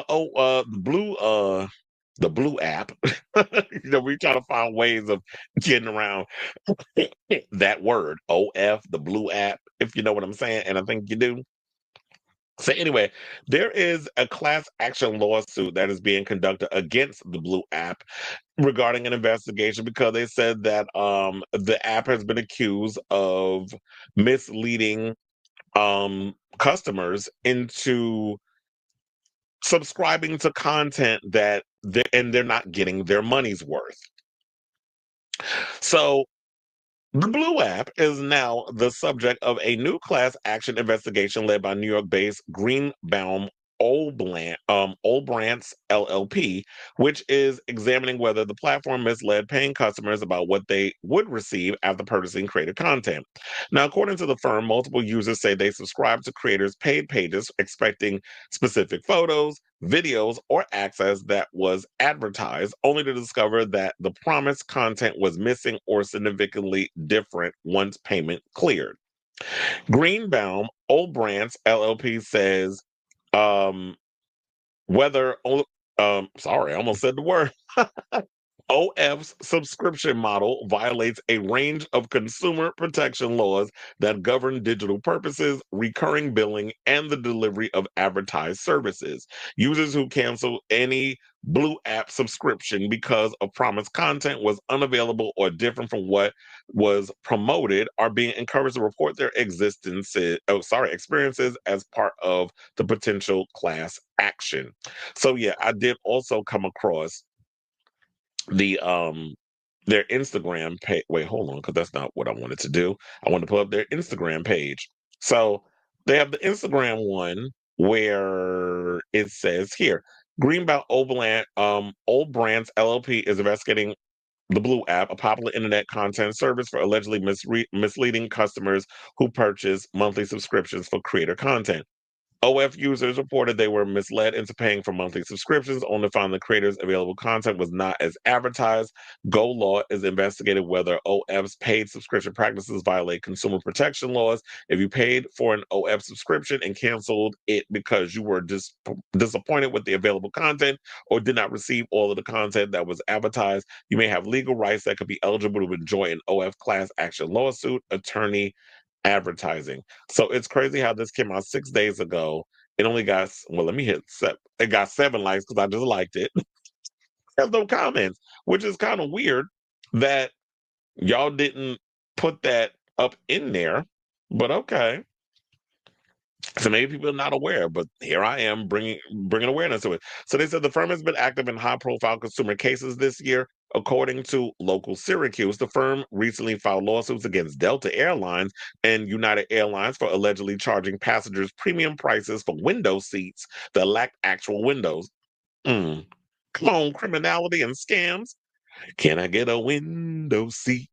the blue app. We try to find ways of getting around that word, OF, the blue app, if you know what I'm saying, and I think you do. So anyway, there is a class action lawsuit that is being conducted against the Blue app regarding an investigation because they said that the app has been accused of misleading customers into subscribing to content and they're not getting their money's worth. So the Blue app is now the subject of a new class action investigation led by New York-based Greenbaum Olbrantz LLP, which is examining whether the platform misled paying customers about what they would receive after purchasing creator content. Now, according to the firm, multiple users say they subscribe to creators' paid pages expecting specific photos, videos, or access that was advertised, only to discover that the promised content was missing or significantly different once payment cleared. Greenbaum Olbrantz LLP says um, whether sorry, I almost said the word. OF's subscription model violates a range of consumer protection laws that govern digital purposes, recurring billing, and the delivery of advertised services. Users who cancel any Blue app subscription because of promised content was unavailable or different from what was promoted are being encouraged to report their experiences as part of the potential class action. So yeah, I did also come across the their Instagram page. Wait, hold on, because that's not what I wanted to do. I wanted to pull up their Instagram page. So they have the Instagram one where it says here, Greenbelt Old Brands LLP is investigating the Blue app, a popular internet content service for allegedly misleading customers who purchase monthly subscriptions for creator content. OF users reported they were misled into paying for monthly subscriptions, only found the creators' available content was not as advertised. Go Law is investigating whether OF's paid subscription practices violate consumer protection laws. If you paid for an OF subscription and canceled it because you were disappointed with the available content or did not receive all of the content that was advertised, you may have legal rights that could be eligible to enjoy an OF class action lawsuit. Attorney advertising. So it's crazy how this came out 6 days ago. It only got well. Let me hit. It got 7 likes because I just liked it. There's no comments, which is kind of weird that y'all didn't put that up in there. But okay. So maybe people are not aware, but here I am bringing awareness to it. So they said the firm has been active in high-profile consumer cases this year. According to local Syracuse, the firm recently filed lawsuits against Delta Airlines and United Airlines for allegedly charging passengers premium prices for window seats that lacked actual windows. Mm. Come on, criminality and scams. Can I get a window seat?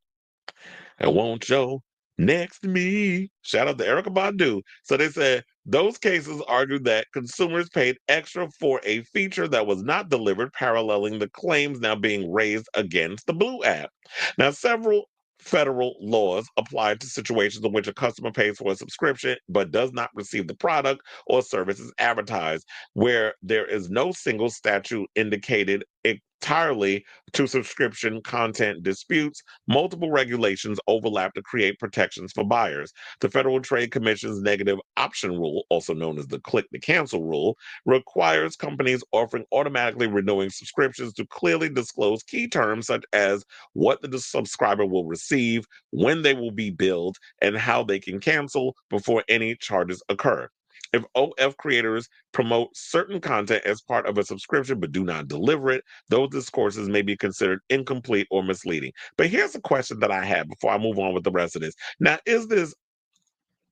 And won't you next to me? Shout out to Erica Badu. So they said those cases argued that consumers paid extra for a feature that was not delivered, paralleling the claims now being raised against the Blue app. Now, several federal laws apply to situations in which a customer pays for a subscription but does not receive the product or services advertised, where there is no single statute indicated entirely to subscription content disputes. Multiple regulations overlap to create protections for buyers. The Federal Trade Commission's negative option rule, also known as the click to cancel rule, requires companies offering automatically renewing subscriptions to clearly disclose key terms such as what the subscriber will receive, when they will be billed, and how they can cancel before any charges occur. If OF creators promote certain content as part of a subscription but do not deliver it, those discourses may be considered incomplete or misleading. But here's a question that I have before I move on with the rest of this. Now, is this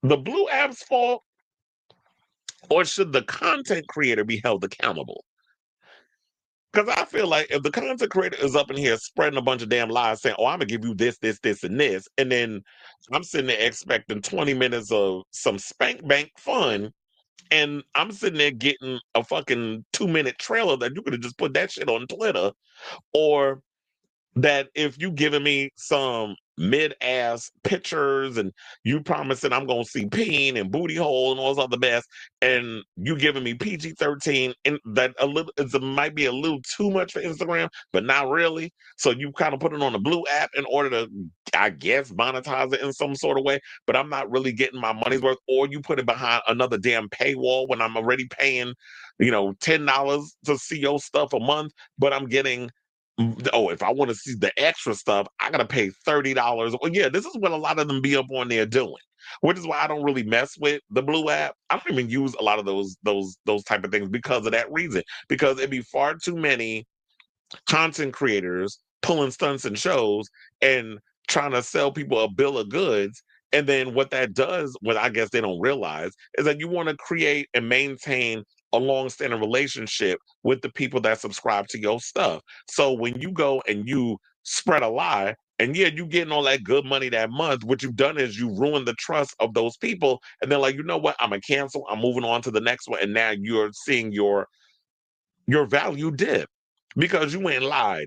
the Blue app's fault or should the content creator be held accountable? Because I feel like if the content creator is up in here spreading a bunch of damn lies saying, oh, I'm going to give you this, this, this, and this, and then I'm sitting there expecting 20 minutes of some spank bank fun, and I'm sitting there getting a fucking 2 minute trailer that you could have just put that shit on Twitter, or that if you giving me some mid-ass pictures, and you promising I'm gonna see peen and booty hole and all this other mess, and you giving me PG-13, and that a little it might be a little too much for Instagram, but not really. So you kind of put it on the blue app in order to, I guess, monetize it in some sort of way, but I'm not really getting my money's worth. Or you put it behind another damn paywall when I'm already paying, $10 to see your stuff a month, but I'm getting. Oh, if I want to see the extra stuff, I gotta pay $30. Well, yeah, this is what a lot of them be up on there doing, which is why I don't really mess with the Blue app. I don't even use a lot of those type of things because of that reason. Because it'd be far too many content creators pulling stunts and shows and trying to sell people a bill of goods. And then what that does, what I guess they don't realize, is that you want to create and maintain a long-standing relationship with the people that subscribe to your stuff. So when you go and you spread a lie, and yeah, you getting all that good money that month, what you've done is you ruined the trust of those people. And they're like, you know what? I'm gonna cancel. I'm moving on to the next one. And now you're seeing your value dip because you went and lied.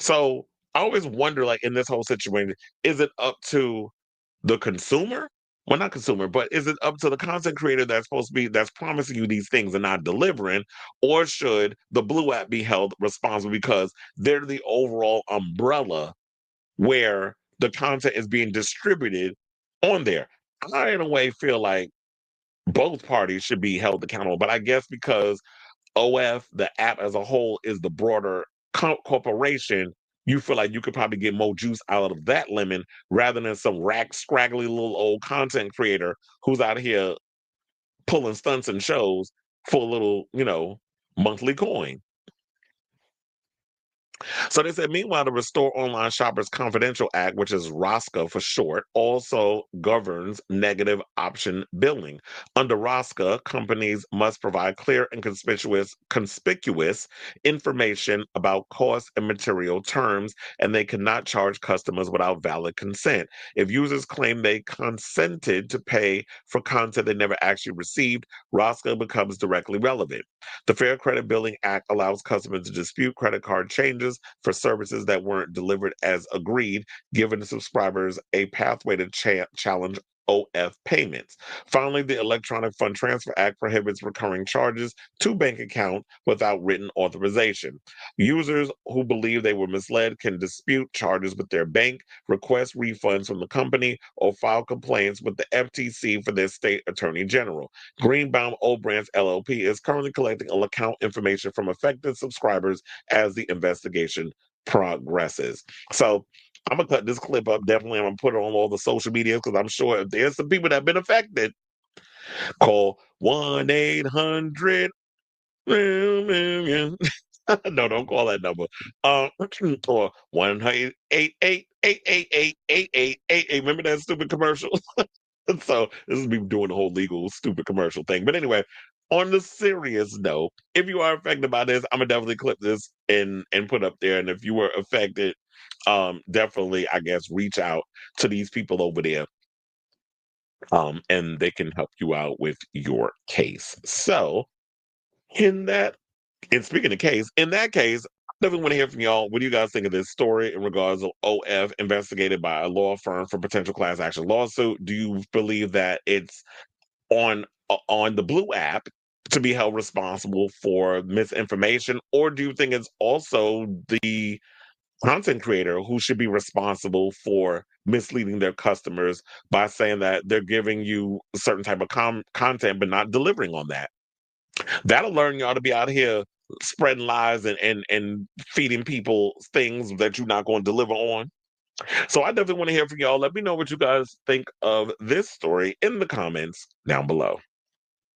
So I always wonder, like in this whole situation, is it up to the consumer? Well, not consumer, but is it up to the content creator that's promising you these things and not delivering, or should the Blue app be held responsible because they're the overall umbrella where the content is being distributed on there? I, in a way, feel like both parties should be held accountable, but I guess because OF, the app as a whole, is the broader corporation, you feel like you could probably get more juice out of that lemon rather than some scraggly little old content creator who's out here pulling stunts and shows for a little, monthly coin. So they said, meanwhile, the Restore Online Shoppers Confidential Act, which is ROSCA for short, also governs negative option billing. Under ROSCA, companies must provide clear and conspicuous information about cost and material terms, and they cannot charge customers without valid consent. If users claim they consented to pay for content they never actually received, ROSCA becomes directly relevant. The Fair Credit Billing Act allows customers to dispute credit card changes for services that weren't delivered as agreed, giving the subscribers a pathway to challenge OF payments. Finally, the Electronic Fund Transfer Act prohibits recurring charges to bank account without written authorization. Users who believe they were misled can dispute charges with their bank, request refunds from the company, or file complaints with the FTC for their state attorney general. Greenbaum Obrands LLP is currently collecting account information from affected subscribers as the investigation progresses. So I'm gonna cut this clip up. Definitely, I'm gonna put it on all the social media because I'm sure if there's some people that have been affected, call 1-800. No, don't call that number. Or 1-888-888-8888. Remember that stupid commercial? So this is me doing the whole legal stupid commercial thing. But anyway, on the serious note, if you are affected by this, I'm gonna definitely clip this and put up there. And if you were affected, definitely I guess reach out to these people over there. And they can help you out with your case. So in that and speaking of case, in that case, I definitely want to hear from y'all. What do you guys think of this story in regards of OF investigated by a law firm for potential class action lawsuit? Do you believe that it's on the Blue app to be held responsible for misinformation, or do you think it's also the content creator who should be responsible for misleading their customers by saying that they're giving you a certain type of content but not delivering on that? That'll learn y'all to be out here spreading lies and feeding people things that you're not going to deliver on. So I definitely want to hear from y'all. Let me know what you guys think of this story in the comments down below.